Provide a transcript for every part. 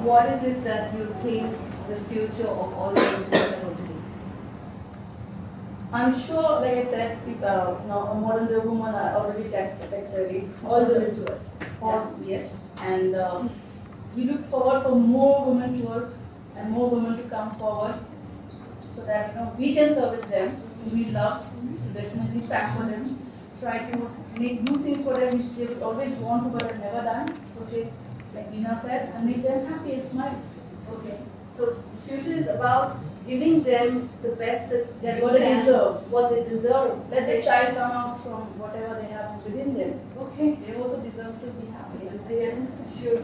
what is it that you think the future of all the tours are going to be? I'm sure, like I said, a modern day women are already tax ready. All women tours. Yes. And we look forward for more women tours and more women to come forward, so that we can service them. We love to definitely pack for them, try to make new things for them which they would always want to but have never done. Okay, like Nina said, and make them happy and smile. Okay. So future is about giving them the best that What they deserve. What they deserve. Let the child come out from whatever they have within them. Okay. They also deserve to be happy. Sure,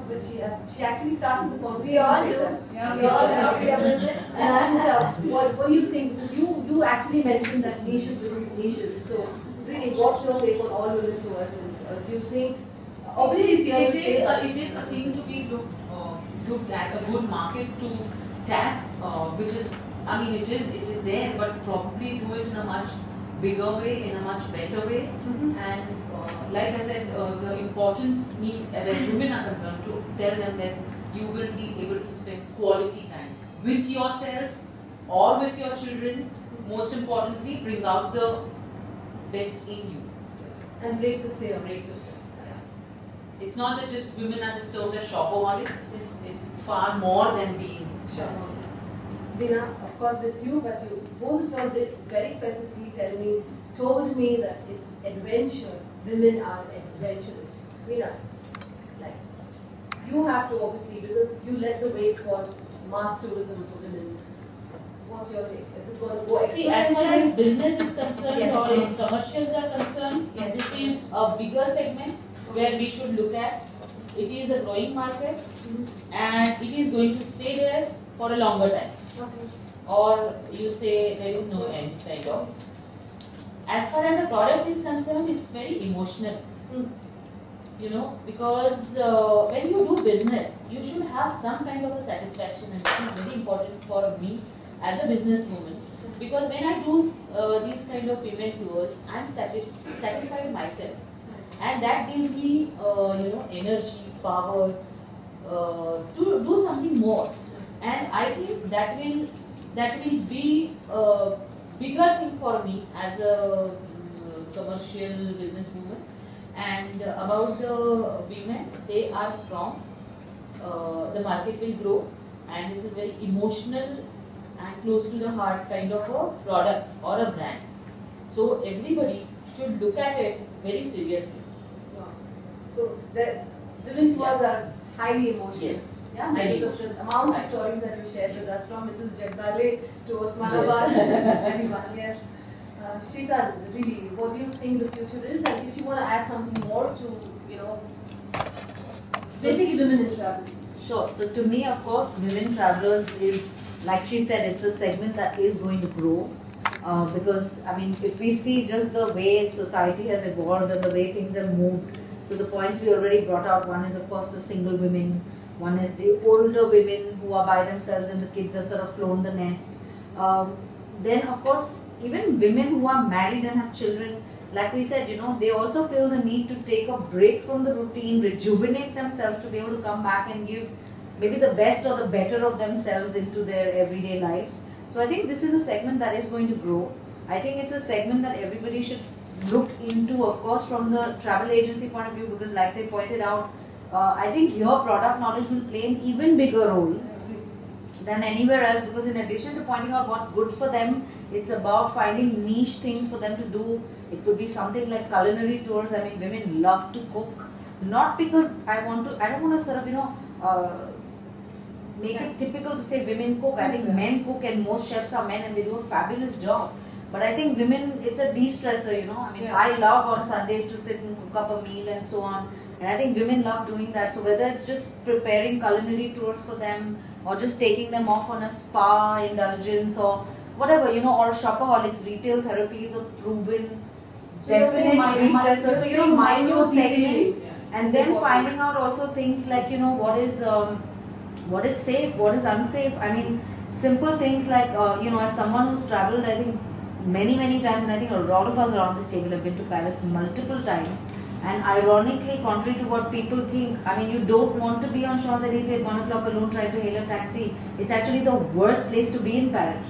but she actually started the conversation. We all with do. that. Yeah, We all do. And what do you think? You actually mentioned that niches within niches. So really, what's your take on all women tours? And do you think obviously it's here to stay? It is a thing to be looked at, a good market to tap, which is, I mean, it is there, but probably do it in a much bigger way, in a much better way. And like I said, the importance when women are concerned, to tell them that you will be able to spend quality time with yourself or with your children. Most importantly, bring out the best in you And break the fear. break the fear. Yeah. It's not that just women are just termed as shopaholics. It's far more than being Sure. Veena, of course with you, but you both of you did very specifically told me that it's adventure. Women are adventurous. Veena, like you have to obviously, because you led the way for mass tourism for women. What's your take? Is it going to go See, as far exponentially? as business is concerned, Yes. or as commercials are concerned, Yes. this is a bigger segment where we should look at. It is a growing market and it is going to stay there for a longer time. Or you say there is no end, kind of. As far as the product is concerned, it's very emotional. Because when you do business, you should have some kind of a satisfaction, and this is very important for me as a businesswoman. Because when I do these kind of women tours, I'm satisfied myself, and that gives me energy, power to do something more. And I think that will be a bigger thing for me as a commercial businesswoman. And about the women, they are strong. The market will grow, and this is very emotional and close to the heart kind of a product or a brand. So everybody should look at it very seriously. Wow. So the women tours are highly emotional. Yes. Yeah, Highly because of the amount of stories that you shared with us, from Mrs. Jagdale to Osmanabad, everyone. Yes. Sheetal, really, what do you think the future is? And if you want to add something more to, basically women in travel. Sure. So to me, of course, women travelers is, like she said, it's a segment that is going to grow. Because, I mean, if we see just the way society has evolved and the way things have moved, so the points we already brought out, one is, of course, the single women, one is the older women who are by themselves and the kids have sort of flown the nest. Then, of course, even women who are married and have children, like we said, they also feel the need to take a break from the routine, rejuvenate themselves to be able to come back and give maybe the best or the better of themselves into their everyday lives. So I think this is a segment that is going to grow. I think it's a segment that everybody should look into, of course, from the travel agency point of view, because like they pointed out, I think your product knowledge will play an even bigger role than anywhere else, because in addition to pointing out what's good for them, it's about finding niche things for them to do. It could be something like culinary tours. I mean, women love to cook, not because I don't want to sort of, make it typical to say women cook. I think men cook, and most chefs are men and they do a fabulous job. But I think women, it's a de-stressor, I mean, I love on Sundays to sit and cook up a meal and so on. And I think women love doing that. So whether it's just preparing culinary tours for them, or just taking them off on a spa indulgence, or whatever, or shopaholics, retail therapy is a proven definite de-stressor. So, minute segments. And then finding out also things like, what is safe, what is unsafe. I mean, simple things like, as someone who's traveled, I think, many times, and I think a lot of us around this table have been to Paris multiple times. And ironically, contrary to what people think, I mean, you don't want to be on Champs-Élysées at 1 o'clock alone trying to hail a taxi. It's actually the worst place to be in Paris.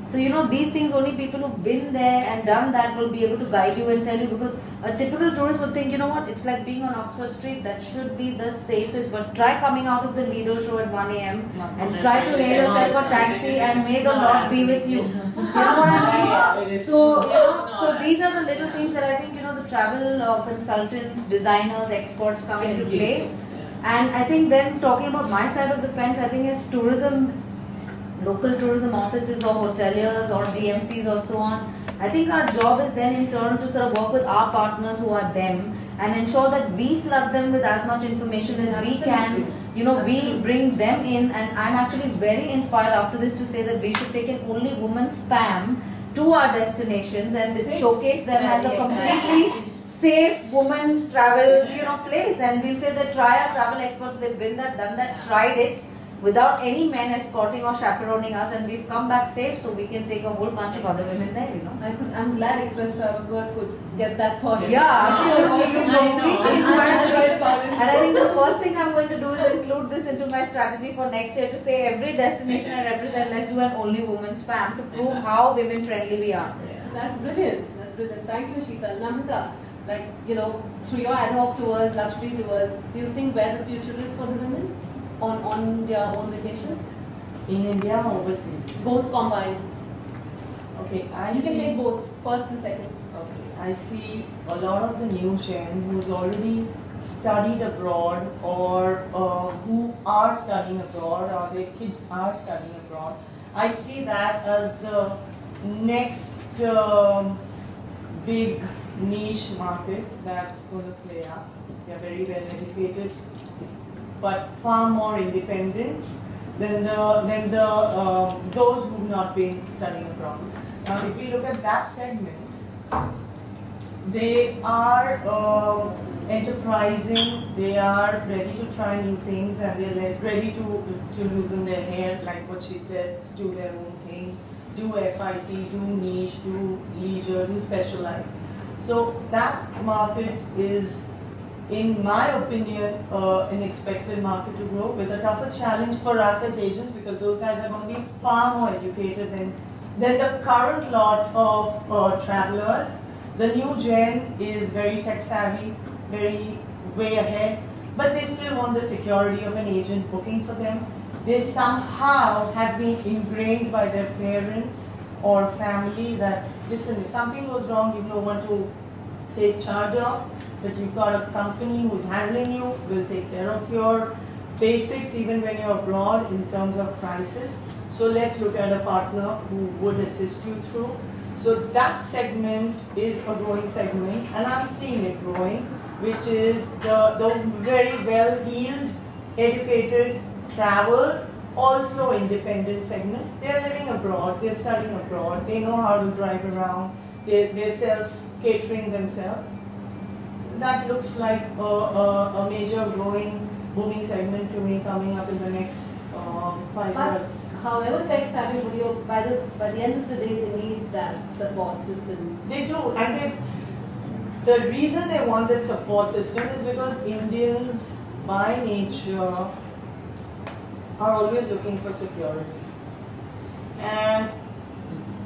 So, you know, these things only people who've been there and done that will be able to guide you and tell you, because a typical tourist would think, you know what, it's like being on Oxford Street, that should be the safest, but try coming out of the Lido show at 1 a.m. and try to hail yourself a taxi and may the Lord be with you. You know what I mean? So, you know, so these are the little things that I think, you know, the travel consultants, designers, experts come into play. And I think then talking about my side of the fence, I think as tourism, local tourism offices or hoteliers or DMCs or so on, I think our job is then in turn to sort of work with our partners who are them and ensure that we flood them with as much information as we can. You know, we bring them in, and I'm actually very inspired after this to say that we should take an only woman spam to our destinations and showcase them as a completely safe woman travel, you know, place. And we'll say that try our travel experts, they've been there, done that, tried it without any men escorting or chaperoning us, and we've come back safe, so we can take a whole bunch of other women there, you know. I'm glad Express Travel could get that thought. Yeah, absolutely. You completely inspired me. about it. And I think the first thing I'm going to do is include this into my strategy for next year to say every destination I represent, let's do an only woman spam to prove how women friendly we are. Yeah, that's brilliant. That's brilliant. Thank you, Sheetal. Namrata, like, you know, through your ad hoc tours, luxury tours, do you think where the future is for the women on their own vacations? In India or overseas? Both combined. Okay, You can take both, first and second. Okay, I see a lot of the new gen who's already studied abroad or who are studying abroad or their kids are studying abroad. I see that as the next big niche market that's going to play out. They're very well educated, but far more independent than those who've not been studying abroad. Now, if we look at that segment, they are enterprising, they are ready to try new things, and they're ready to loosen their hair, like what she said, do their own thing, do FIT, do niche, do leisure, do specialized. So that market is, in my opinion, an expected market to grow, with a tougher challenge for us as Asians, because those guys are going to be far more educated than the current lot of travelers. The new gen is very tech savvy, very way ahead, but they still want the security of an agent booking for them. They somehow have been ingrained by their parents or family that, listen, if something goes wrong, you have no one to take charge of, but you've got a company who's handling you, will take care of your basics even when you're abroad in terms of prices. So let's look at a partner who would assist you through. So that segment is a growing segment, and I'm seeing it growing, which is the very well-heeled, educated, travel, also independent segment. They're living abroad, they're studying abroad, they know how to drive around, they're self-catering themselves. That looks like a major growing, booming segment to me coming up in the next 5 years. However tech savvy, by the end of the day, they need that support system. They do, and the reason they want that support system is because Indians, by nature, are always looking for security, and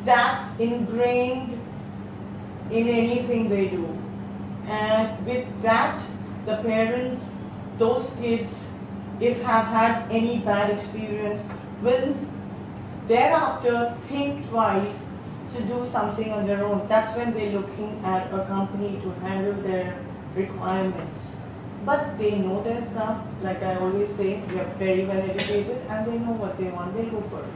that's ingrained in anything they do. And with that, the parents, those kids, if have had any bad experience, will thereafter think twice to do something on their own. That's when they're looking at a company to handle their requirements. But they know their stuff. Like I always say, they are very well educated and they know what they want. They go for it.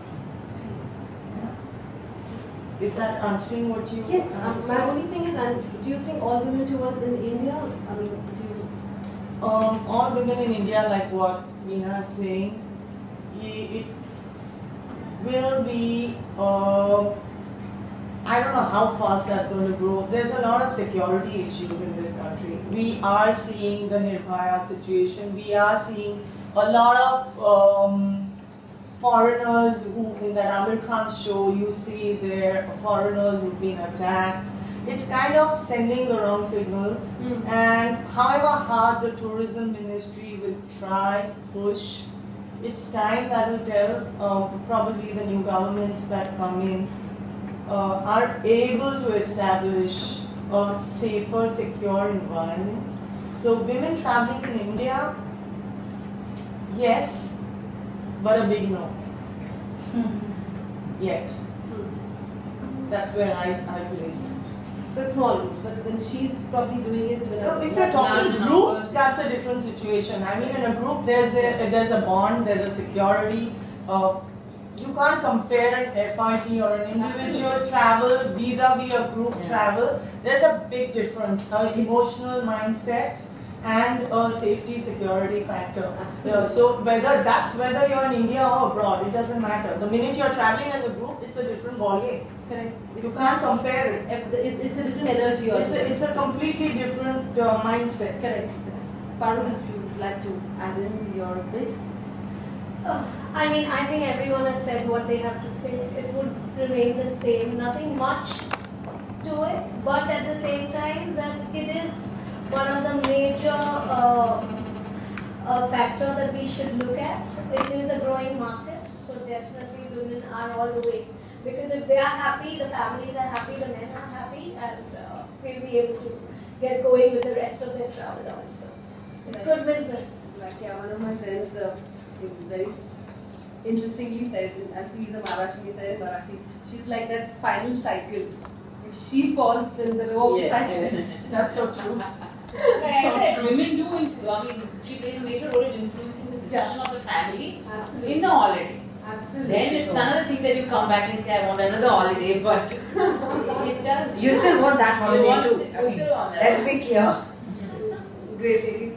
Is that answering what you? Yes. My only thing is, do you think all women tours in India? I mean, do you? All women in India, like what Meena is saying, it will be. I don't know how fast that's going to grow. There's a lot of security issues in this country. We are seeing the Nirbhaya situation. We are seeing a lot of foreigners who, in that Amir Khan show, you see there foreigners who've been attacked. it's kind of sending the wrong signals. And however hard the tourism ministry will try, push, it's time that will tell. Probably the new governments that come in are able to establish a safer, secure environment. So women traveling in India, yes, but a big no. Yet. That's where I place it. But small groups, but when she's probably doing it with If you're talking groups, that's a different situation. I mean, in a group, there's a bond, there's a security. You can't compare an FIT or an individual travel vis-a-vis a group travel. There's a big difference, an emotional mindset and a safety security factor. So whether you're in India or abroad, it doesn't matter. The minute you're traveling as a group, it's a different ballgame. Correct. You can't compare it. It's a different energy also. It's a completely different mindset. Correct. Parul, if you would like to add in your bit. I mean, I think everyone has said what they have to say. It would remain the same. Nothing much to it, but at the same time, that it is one of the major factor that we should look at. It is a growing market, so definitely women are all the way. Because if they are happy, the families are happy, the men are happy, and we'll be able to get going with the rest of their travel also. It's good business. Like, one of my friends very interestingly said, actually he's a Marathi, he said in Marathi, she's like that final cycle. If she falls, then the rope cycles. That's so true. Women do, I mean, she plays a major role in influencing the decision of the family in the holiday. Absolutely. Then it's another thing that you come back and say, I want another holiday, but it does. You still want that holiday too. You still want that. Let's be clear. Great ladies.